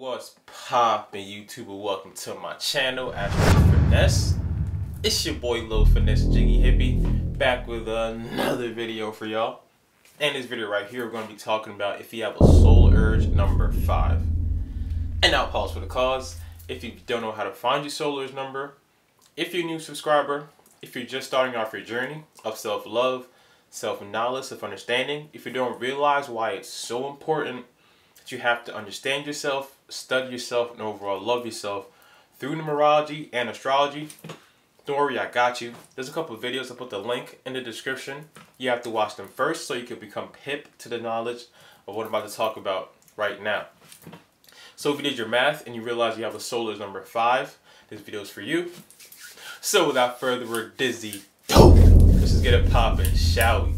What's poppin', YouTuber? Welcome to my channel, Astro Finesse. It's your boy Lil Finesse Jiggy Hippie, back with another video for y'all. In this video right here, we're going to be talking about if you have a soul urge number 5. And now pause for the cause. If you don't know how to find your soul urge number, if you're a new subscriber, if you're just starting off your journey of self-love, self-knowledge, self-understanding, if you don't realize why it's so important that you have to understand yourself, study yourself, and overall love yourself through numerology and astrology, don't worry, I got you. There's a couple of videos. I put the link in the description. You have to watch them first so you can become hip to the knowledge of what I'm about to talk about right now. So if you did your math and you realize you have a soul urge number 5, this video is for you. So without further ado, let's just get it popping, shall we?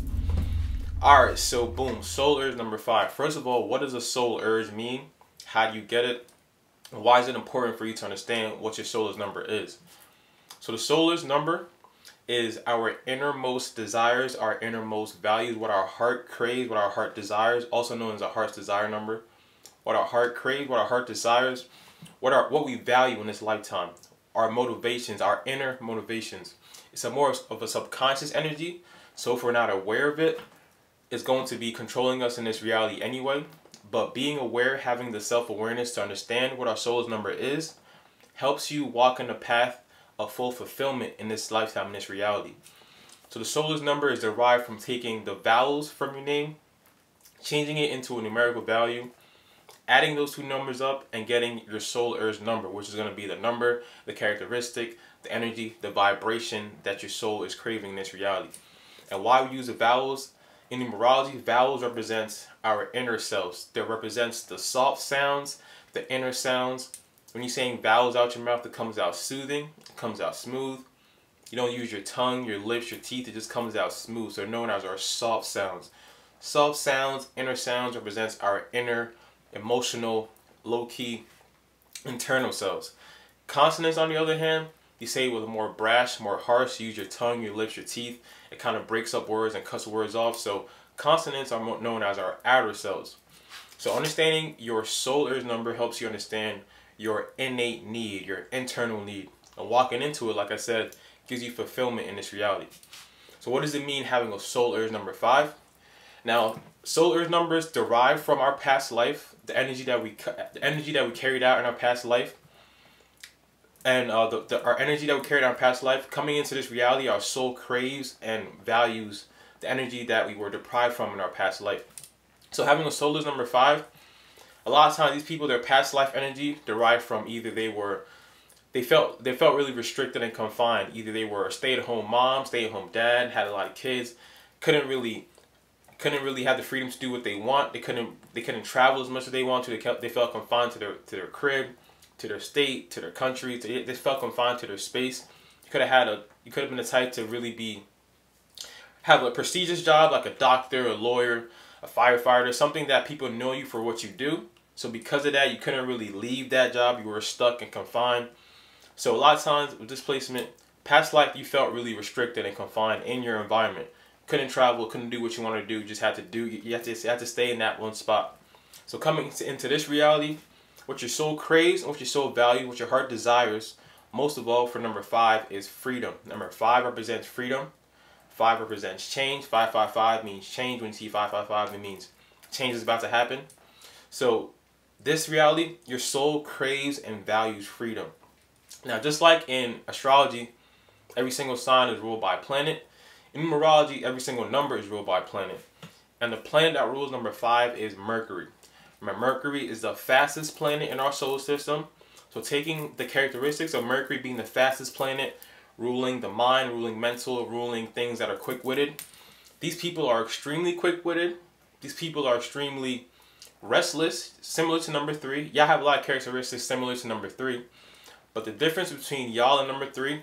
Alright, so boom, soul urge number 5. First of all, what does a soul urge mean? How do you get it? And why is it important for you to understand what your soul urge number is? So the soul urge number is our innermost desires, our innermost values, what our heart craves, what our heart desires, also known as a heart's desire number. What our heart craves, what our heart desires, what we value in this lifetime. Our motivations, our inner motivations. It's a more of a subconscious energy, so if we're not aware of it, it's going to be controlling us in this reality anyway. But being aware, having the self-awareness to understand what our soul urge number is, helps you walk in the path of full fulfillment in this lifetime, in this reality. So the soul urge number is derived from taking the vowels from your name, changing it into a numerical value, adding those two numbers up, and getting your soul urge number, which is going to be the number, the characteristic, the energy, the vibration that your soul is craving in this reality. And why we use the vowels? In numerology, vowels represents our inner selves. That represents the soft sounds, the inner sounds. When you're saying vowels out your mouth, it comes out soothing, it comes out smooth. You don't use your tongue, your lips, your teeth, it just comes out smooth. So they're known as our soft sounds. Soft sounds, inner sounds represents our inner, emotional, low-key, internal selves. Consonants, on the other hand, you say with a more brash, more harsh, you use your tongue, your lips, your teeth. It kind of breaks up words and cuts words off. So consonants are known as our outer selves. So understanding your soul urge number helps you understand your innate need, your internal need. And walking into it, like I said, gives you fulfillment in this reality. So what does it mean having a soul urge number 5? Now, soul urge numbers derive from our past life, the energy that we carried out in our past life. And our energy that we carried out in our past life, coming into this reality, our soul craves and values the energy that we were deprived from in our past life. So having a soul urge number 5, a lot of times these people, their past life energy derived from either they felt really restricted and confined. Either they were a stay-at-home mom, stay-at-home dad, had a lot of kids, couldn't really have the freedom to do what they want. They couldn't travel as much as they wanted to. They felt confined to their crib, to their state, to their country. They felt confined to their space. You could have been the type to really have a prestigious job like a doctor, a lawyer, a firefighter, something that people know you for what you do. So because of that, you couldn't really leave that job. You were stuck and confined. So a lot of times with displacement, past life, you felt really restricted and confined in your environment. Couldn't travel, couldn't do what you wanted to do. You just had to do. You had to stay in that one spot. So coming into this reality, what your soul craves, what your soul values, what your heart desires, most of all for number 5 is freedom. Number 5 represents freedom. 5 represents change. 555 means change. When you see 555, it means change is about to happen. So this reality, your soul craves and values freedom. Now, just like in astrology, every single sign is ruled by a planet. In numerology, every single number is ruled by a planet. And the planet that rules number 5 is Mercury. Remember, Mercury is the fastest planet in our solar system. So taking the characteristics of Mercury being the fastest planet, ruling the mind, ruling mental, ruling things that are quick-witted. These people are extremely quick-witted. These people are extremely restless, similar to number 3. Y'all have a lot of characteristics similar to number 3. But the difference between y'all and number 3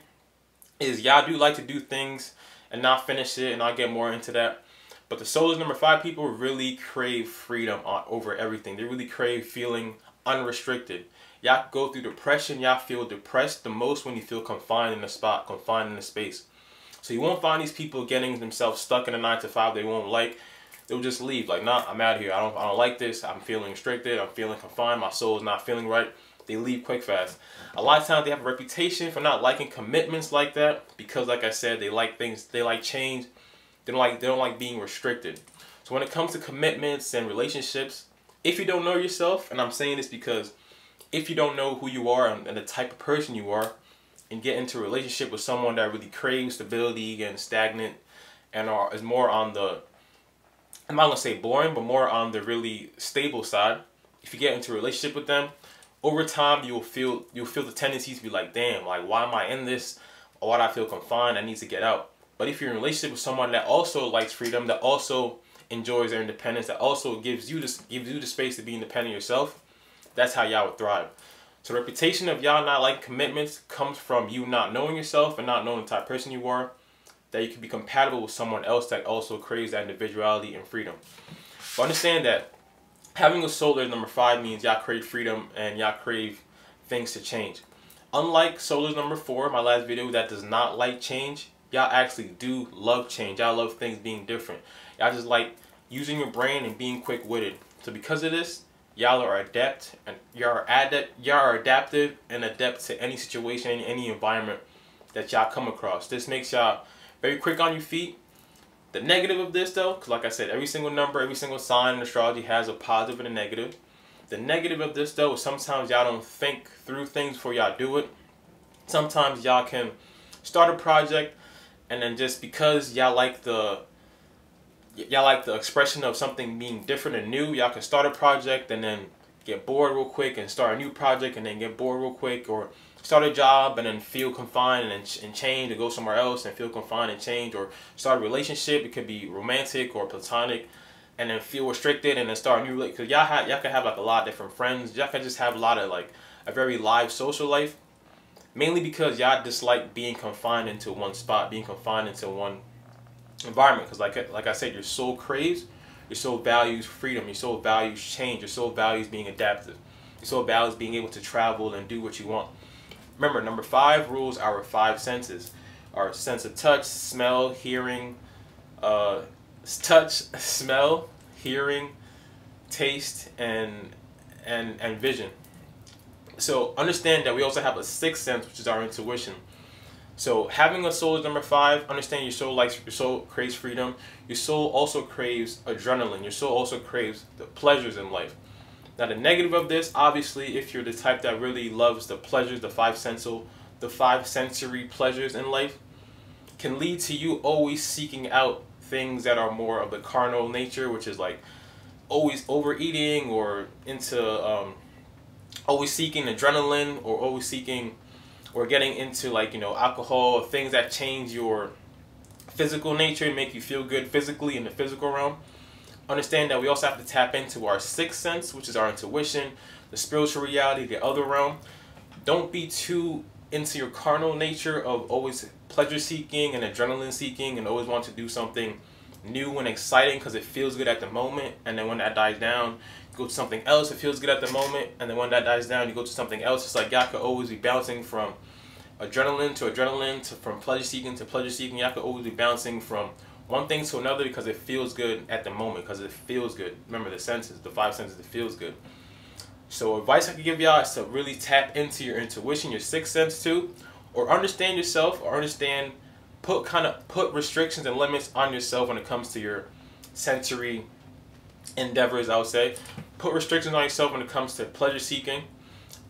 is y'all do like to do things and not finish it, and I'll get more into that. But the soul urge number 5 people really crave freedom over everything. They really crave feeling unrestricted. Y'all go through depression. Y'all feel depressed the most when you feel confined in a spot, confined in a space. So you won't find these people getting themselves stuck in a 9 to 5 they won't like. they'll just leave. Like, nah, I'm out of here. I don't like this. I'm feeling restricted. I'm feeling confined. My soul is not feeling right. They leave quick fast. A lot of times they have a reputation for not liking commitments like that because, like I said, they like things. They like change. They don't like being restricted. So when it comes to commitments and relationships, if you don't know yourself, and I'm saying this because if you don't know who you are and the type of person you are, and get into a relationship with someone that really craves stability and stagnant and is more on the, I'm not gonna say boring, but more on the really stable side. If you get into a relationship with them, over time you'll feel the tendency to be like, damn, like, why am I in this? Or why do I feel confined? I need to get out. But if you're in a relationship with someone that also likes freedom, that also enjoys their independence, that also gives you the space to be independent yourself, that's how y'all would thrive. So the reputation of y'all not liking commitments comes from you not knowing yourself and not knowing the type of person you are, that you can be compatible with someone else that also craves that individuality and freedom. But understand that having a solar number 5 means y'all crave freedom and y'all crave things to change. Unlike solar number 4, my last video, that does not like change, y'all actually do love change. Y'all love things being different. Y'all just like using your brain and being quick-witted. So because of this, y'all are adept and y'all are adaptive and adept to any situation, any environment that y'all come across. This makes y'all very quick on your feet. The negative of this though, because like I said, every single number, every single sign in astrology has a positive and a negative. The negative of this though is sometimes y'all don't think through things before y'all do it. Sometimes y'all can start a project and then just because y'all like the expression of something being different and new, y'all can start a project and then get bored real quick and start a new project and then get bored real quick, or start a job and then feel confined and change and go somewhere else and feel confined and change, or start a relationship, it could be romantic or platonic, and then feel restricted and then start a new relationship. Because y'all can have like a lot of different friends, y'all can just have a lot of like a very live social life, mainly because y'all dislike being confined into one spot, being confined into one environment. Because like I said, your soul craves, your soul values freedom, your soul values change, your soul values being adaptive, your soul values being able to travel and do what you want. Remember, number 5 rules our 5 senses: our sense of touch, smell, hearing, taste, and vision. So understand that we also have a 6th sense, which is our intuition. So having a soul is number 5. Understand your soul craves freedom. Your soul also craves adrenaline. Your soul also craves the pleasures in life. Now the negative of this, obviously, if you're the type that really loves the pleasures, the 5 sensory pleasures in life, can lead to you always seeking out things that are more of the carnal nature, which is like always overeating, or into always seeking adrenaline, or always seeking or getting into, like, you know, alcohol, or things that change your physical nature and make you feel good physically in the physical realm. Understand that we also have to tap into our 6th sense, which is our intuition, the spiritual reality, the other realm. Don't be too into your carnal nature of always pleasure seeking and adrenaline seeking and always want to do something new and exciting because it feels good at the moment, and then when that dies down, you go to something else, it feels good at the moment, and then when that dies down, you go to something else. It's like y'all could always be bouncing from adrenaline to adrenaline, from pleasure seeking to pleasure seeking. Y'all could always be bouncing from one thing to another because it feels good at the moment, because it feels good. Remember, the senses, the 5 senses, it feels good. So advice I could give y'all is to really tap into your intuition, your 6th sense too, or understand yourself, or put restrictions and limits on yourself when it comes to your sensory endeavors. I would say put restrictions on yourself when it comes to pleasure seeking.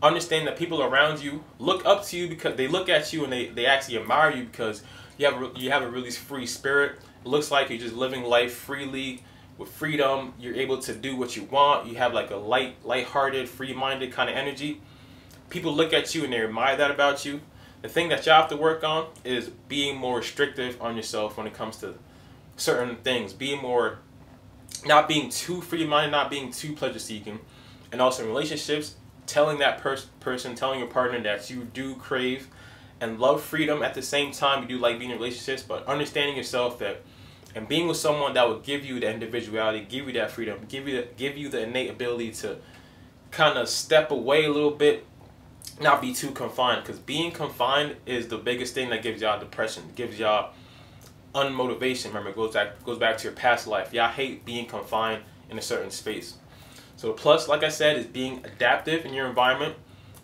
Understand that people around you look up to you because they look at you and they actually admire you because you have a really free spirit. It looks like you're just living life freely with freedom. You're able to do what you want. You have like a light-hearted, free-minded kind of energy. People look at you and they admire that about you. The thing that y'all have to work on is being more restrictive on yourself when it comes to certain things. Not being too free-minded, not being too pleasure-seeking. And also in relationships, telling that telling your partner that you do crave and love freedom. At the same time, you do like being in relationships, but understanding yourself that and being with someone that will give you the individuality, give you that freedom, give you the innate ability to kind of step away a little bit, not be too confined, because being confined is the biggest thing that gives y'all depression, gives y'all unmotivation. Remember, it goes back to your past life. Y'all hate being confined in a certain space. So the plus, like I said, is being adaptive in your environment,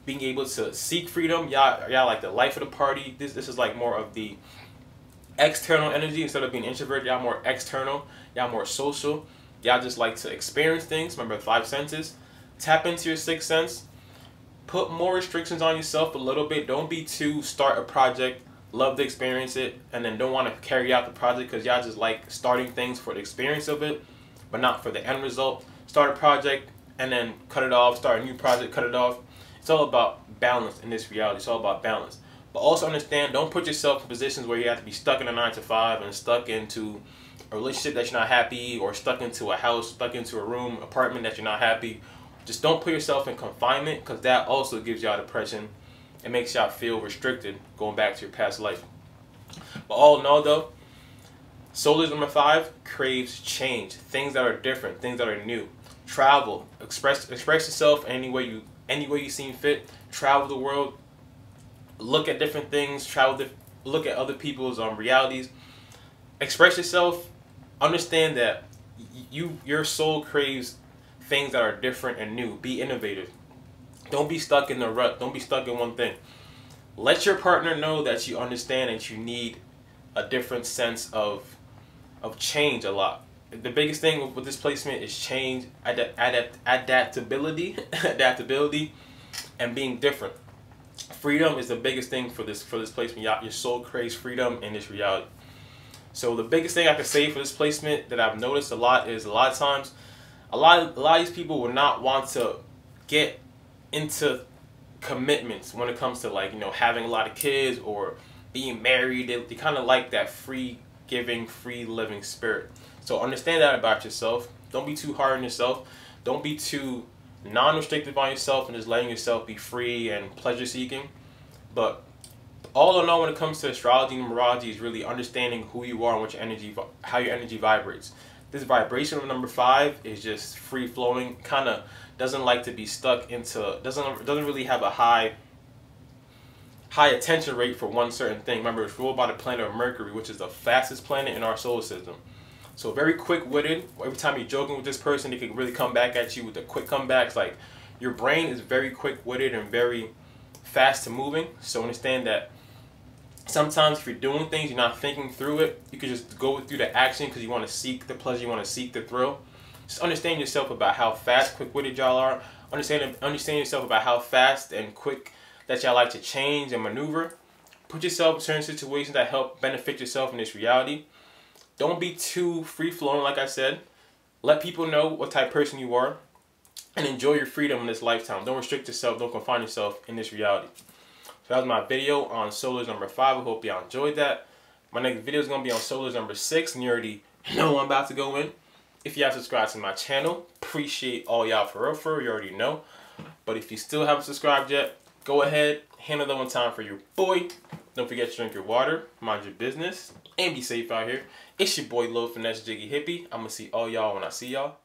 being able to seek freedom. Y'all like the life of the party. This is like more of the external energy instead of being introverted. Y'all more external. Y'all more social. Y'all just like to experience things. Remember the 5 senses. Tap into your 6th sense. Put more restrictions on yourself a little bit. Don't be too start a project, love to experience it, and then don't want to carry out the project because y'all just like starting things for the experience of it, but not for the end result. Start a project and then cut it off. Start a new project, cut it off. It's all about balance in this reality. It's all about balance. But also understand, don't put yourself in positions where you have to be stuck in a 9 to 5 and stuck into a relationship that you're not happy, or stuck into a house, stuck into a room, apartment that you're not happy. Just don't put yourself in confinement, because that also gives y'all depression. It makes y'all feel restricted, going back to your past life. But all in all though, solar number 5 craves change, things that are different, things that are new. Travel, express yourself any way you seem fit. Travel the world, look at different things, look at other people's realities. Express yourself. Understand that your soul craves things that are different and new. Be innovative. Don't be stuck in the rut. Don't be stuck in one thing. Let your partner know that you understand that you need a different sense of change a lot. The biggest thing with this placement is change, adaptability, and being different. Freedom is the biggest thing for this placement. Your soul craves freedom in this reality. So the biggest thing I can say for this placement that I've noticed a lot is a lot of times, a lot of these people will not want to get into commitments when it comes to, like, you know, having a lot of kids or being married. They kind of like that free giving, free living spirit. So understand that about yourself. Don't be too hard on yourself. Don't be too non-restrictive on yourself and just letting yourself be free and pleasure seeking. But all in all, when it comes to astrology and numerology, is really understanding who you are and what your energy, how your energy vibrates. This vibration of number 5 is just free flowing. Kind of doesn't like to be stuck into, doesn't really have a high attention rate for one certain thing. Remember, it's ruled by the planet of Mercury, which is the fastest planet in our solar system. So very quick-witted. Every time you're joking with this person, they can really come back at you with the quick comebacks. Like, your brain is very quick-witted and very fast to moving. So understand that sometimes if you're doing things, you're not thinking through it. You can just go through the action because you want to seek the pleasure, you want to seek the thrill. Just understand yourself about how fast, quick-witted y'all are. Understand yourself about how fast and quick that y'all like to change and maneuver. Put yourself in certain situations that help benefit yourself in this reality. Don't be too free-flowing, like I said. Let people know what type of person you are and enjoy your freedom in this lifetime. Don't restrict yourself. Don't confine yourself in this reality. So that was my video on solars number 5. I hope y'all enjoyed that. My next video is going to be on solars number 6, and you already know I'm about to go in. If you have subscribed to my channel, appreciate all y'all for real, you already know. But if you still haven't subscribed yet, go ahead, handle that one time for your boy. Don't forget to drink your water, mind your business, and be safe out here. It's your boy, Finesse Jiggy Hippie. I'm going to see all y'all when I see y'all.